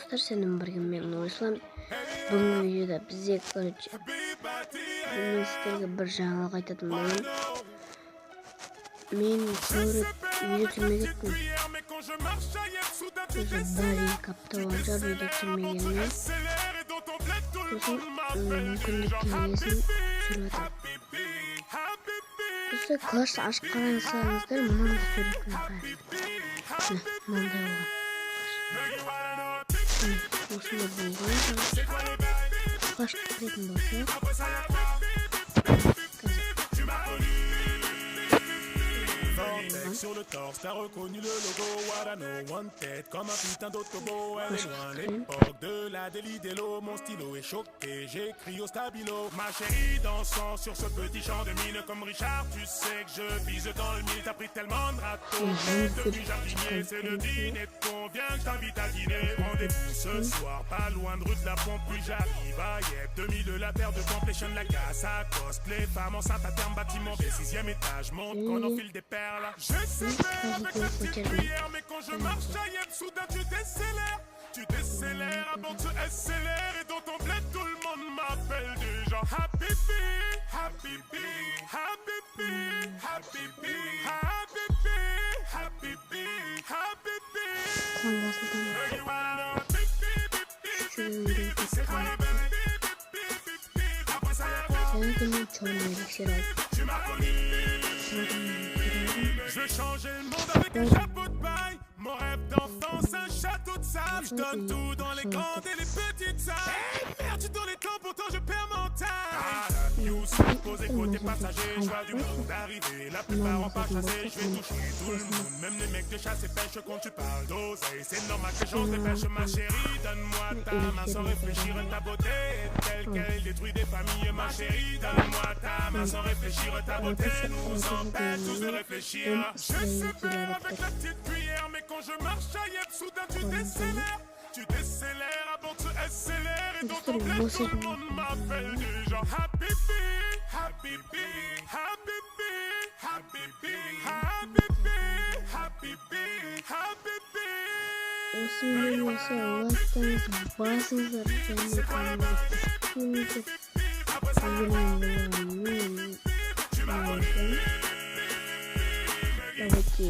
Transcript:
достар, сенің бірге мен Нұрислам. Бүгінгі видеода бізде мен сіздерге бір жаңалық айтатын боламын. Мен көріп видео түсірмегенмін. Уже бір-екі апта болар видео түсірмегеніме. Сосын мүмкіндік келгесін түсіріп жатырмын. Осы класс ашып қараңыздар, мынандай суретін қараңыздар. Мынандай болған. Осында болған класс кіретін болса. Sur le torse, t'as reconnu le logo Wadano, one tête comme un putain d'autobo. Elle est loin l'époque de la délit d'élo. Mon stylo est choqué, j'écris au stabilo. Ma chérie dansant sur ce petit champ de mine. Comme Richard, tu sais que je vise dans le mille. T'as pris tellement de râteaux, t'es devenu jardinier. C'est le dîner de con, viens que je t'invite à dîner. Rendez-vous ce soir, pas loin de rue de la Pompe. Puis j'arrive à Yep, 2000 la paire de completion, la casse à cosplay. Femme enceinte à terme, bâtiment B, 6e étage. Monte qu'on enfile des perles. J'espère avec la petite cuillère, mais quand je marche à Yep, soudain tu décélères. Tu décélères avant tu SLR. Et dans ton bled tout le monde m'appelle déjà Happy Bee, Happy Bee, Happy Bee, Happy Bee, Happy Bee, Happy Bee, Happy Bee. Je veux changer le monde avec un chapeau de paille. Mon rêve d'enfance, un château de sable. Je donne tout dans les grandes et les petites salles. Hey, merde, tu donnes les temps, pourtant je perds mon time. News, posé côté passager. Je vois du monde arriver, la plupart en passager. Je vais toucher tout le monde, même les mecs de chasse et pêche. Quand tu parles d'oseille, c'est normal que j'en dépêche. Ma chérie, donne-moi ta main sans réfléchir. Ta beauté est telle qu'elle détruit des familles. Ma chérie, donne-moi ta main sans réfléchir. Ta beauté nous empêche tous de réfléchir. Je sais faire avec la petite cuillère, mais quand je marche à Yep, soudain tu décélères. Tu décélères avant tu SLR. Et dans ton bled tout le monde m'appelle déjà Happy Bee, Happy Bee, Happy Bee, Happy Bee, Happy Bee, Happy Bee, Happy Bee. Осы видео лайктаңыздар, басыңыздар, және каналға давайте